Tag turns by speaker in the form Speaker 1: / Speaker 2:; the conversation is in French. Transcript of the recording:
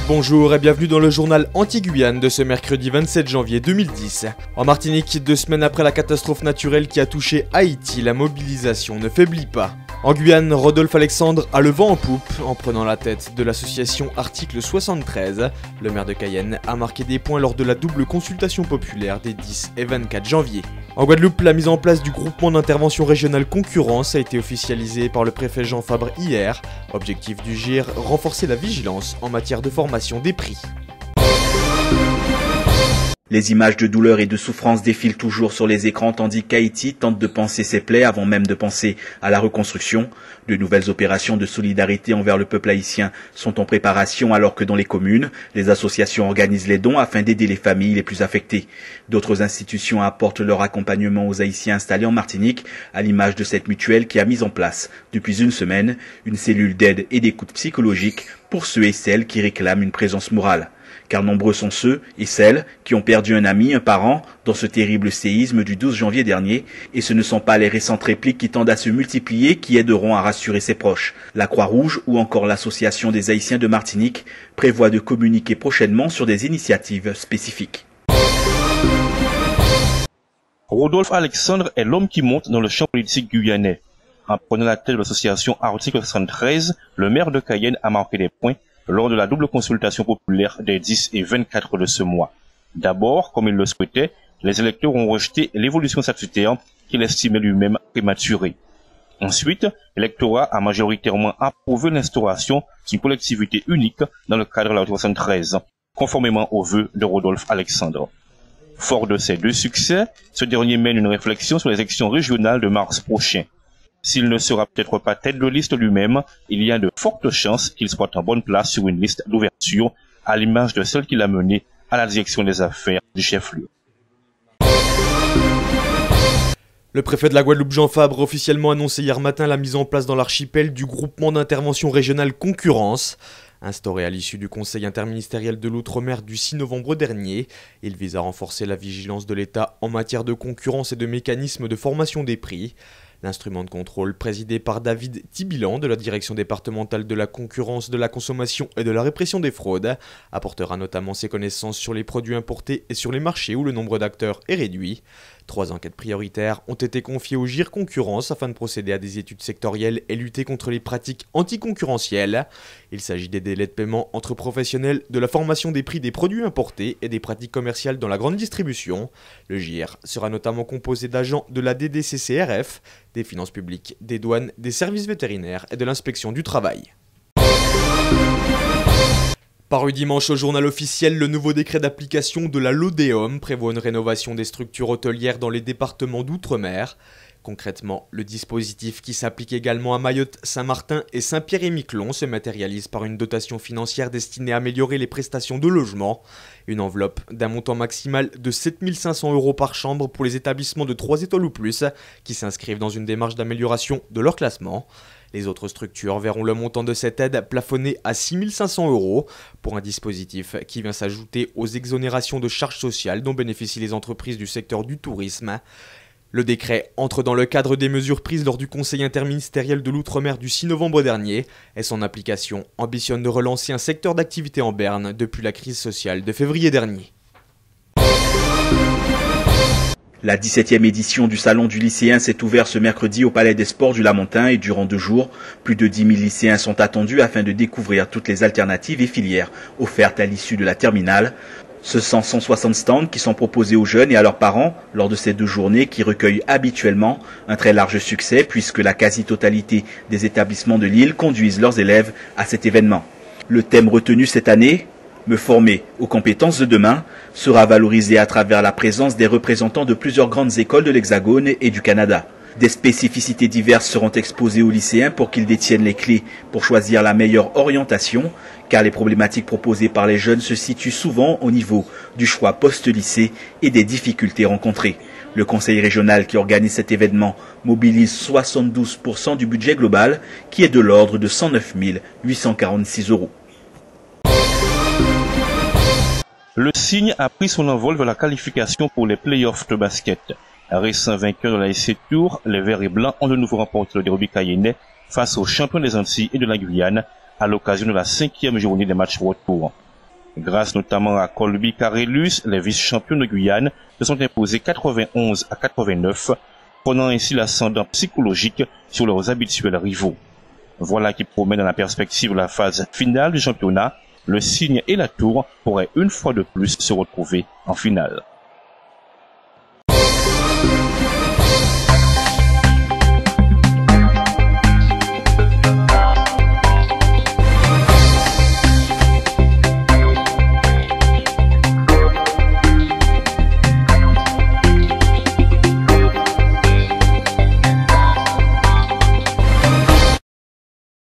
Speaker 1: Bonjour et bienvenue dans le journal Anti-Guyane de ce mercredi 27 janvier 2010. En Martinique, 2 semaines après la catastrophe naturelle qui a touché Haïti, la mobilisation ne faiblit pas. En Guyane, Rodolphe Alexandre a le vent en poupe en prenant la tête de l'association Article 73. Le maire de Cayenne a marqué des points lors de la double consultation populaire des 10 et 24 janvier. En Guadeloupe, la mise en place du groupement d'intervention régionale concurrence a été officialisée par le préfet Jean Fabre hier. Objectif du GIR, renforcer la vigilance en matière de formation des prix.
Speaker 2: Les images de douleur et de souffrance défilent toujours sur les écrans tandis qu'Haïti tente de panser ses plaies avant même de penser à la reconstruction. De nouvelles opérations de solidarité envers le peuple haïtien sont en préparation alors que dans les communes, les associations organisent les dons afin d'aider les familles les plus affectées. D'autres institutions apportent leur accompagnement aux Haïtiens installés en Martinique, à l'image de cette mutuelle qui a mis en place depuis une semaine une cellule d'aide et d'écoute psychologique pour ceux et celles qui réclament une présence morale. Car nombreux sont ceux et celles qui ont perdu un ami, un parent, dans ce terrible séisme du 12 janvier dernier, et ce ne sont pas les récentes répliques qui tendent à se multiplier qui aideront à rassurer ses proches. La Croix-Rouge ou encore l'Association des Haïtiens de Martinique prévoient de communiquer prochainement sur des initiatives spécifiques.
Speaker 3: Rodolphe Alexandre est l'homme qui monte dans le champ politique guyanais. En prenant la tête de l'association Article 73, le maire de Cayenne a marqué des points lors de la double consultation populaire des 10 et 24 de ce mois. D'abord, comme il le souhaitait, les électeurs ont rejeté l'évolution statutaire qu'il estimait lui-même prématurée. Ensuite, l'électorat a majoritairement approuvé l'instauration d'une collectivité unique dans le cadre de la loi 73, conformément aux vœux de Rodolphe Alexandre. Fort de ces deux succès, ce dernier mène une réflexion sur les élections régionales de mars prochain. S'il ne sera peut-être pas tête de liste lui-même, il y a de fortes chances qu'il soit en bonne place sur une liste d'ouverture, à l'image de celle qu'il a menée à la direction des affaires du chef-lieu.
Speaker 1: Le préfet de la Guadeloupe Jean Fabre a officiellement annoncé hier matin la mise en place dans l'archipel du groupement d'intervention régionale concurrence. Instauré à l'issue du conseil interministériel de l'outre-mer du 6 novembre dernier, il vise à renforcer la vigilance de l'État en matière de concurrence et de mécanismes de formation des prix. L'instrument de contrôle, présidé par David Tibilan de la direction départementale de la concurrence, de la consommation et de la répression des fraudes, apportera notamment ses connaissances sur les produits importés et sur les marchés où le nombre d'acteurs est réduit. 3 enquêtes prioritaires ont été confiées au GIR Concurrence afin de procéder à des études sectorielles et lutter contre les pratiques anticoncurrentielles. Il s'agit des délais de paiement entre professionnels, de la formation des prix des produits importés et des pratiques commerciales dans la grande distribution. Le GIR sera notamment composé d'agents de la DDCCRF, des finances publiques, des douanes, des services vétérinaires et de l'inspection du travail. Paru dimanche au journal officiel, le nouveau décret d'application de la LODEOM prévoit une rénovation des structures hôtelières dans les départements d'outre-mer. Concrètement, le dispositif qui s'applique également à Mayotte, Saint-Martin et Saint-Pierre-et-Miquelon se matérialise par une dotation financière destinée à améliorer les prestations de logement. Une enveloppe d'un montant maximal de 7 500 € par chambre pour les établissements de 3 étoiles ou plus qui s'inscrivent dans une démarche d'amélioration de leur classement. Les autres structures verront le montant de cette aide plafonné à 6 500 € pour un dispositif qui vient s'ajouter aux exonérations de charges sociales dont bénéficient les entreprises du secteur du tourisme. Le décret entre dans le cadre des mesures prises lors du Conseil interministériel de l'outre-mer du 6 novembre dernier et son application ambitionne de relancer un secteur d'activité en berne depuis la crise sociale de février dernier.
Speaker 2: La 17e édition du Salon du lycéen s'est ouverte ce mercredi au Palais des Sports du Lamentin et durant 2 jours, plus de 10 000 lycéens sont attendus afin de découvrir toutes les alternatives et filières offertes à l'issue de la terminale. Ce sont 160 stands qui sont proposés aux jeunes et à leurs parents lors de ces 2 journées qui recueillent habituellement un très large succès puisque la quasi-totalité des établissements de l'île conduisent leurs élèves à cet événement. Le thème retenu cette année, me former aux compétences de demain, sera valorisé à travers la présence des représentants de plusieurs grandes écoles de l'Hexagone et du Canada. Des spécificités diverses seront exposées aux lycéens pour qu'ils détiennent les clés pour choisir la meilleure orientation, car les problématiques proposées par les jeunes se situent souvent au niveau du choix post-lycée et des difficultés rencontrées. Le conseil régional qui organise cet événement mobilise 72% du budget global, qui est de l'ordre de 109 846 €.
Speaker 3: Le Cygne a pris son envol vers la qualification pour les playoffs de basket. Récent vainqueur de la SC Tour, les Verts et Blancs ont de nouveau remporté le derby cayennais face aux champions des Antilles et de la Guyane à l'occasion de la 5e journée des matchs retour. Grâce notamment à Colby Carellus, les vice-champions de Guyane se sont imposés 91-89, prenant ainsi l'ascendant psychologique sur leurs habituels rivaux. Voilà qui promet dans la perspective la phase finale du championnat. Le Cygne et la Tour pourraient une fois de plus se retrouver en finale.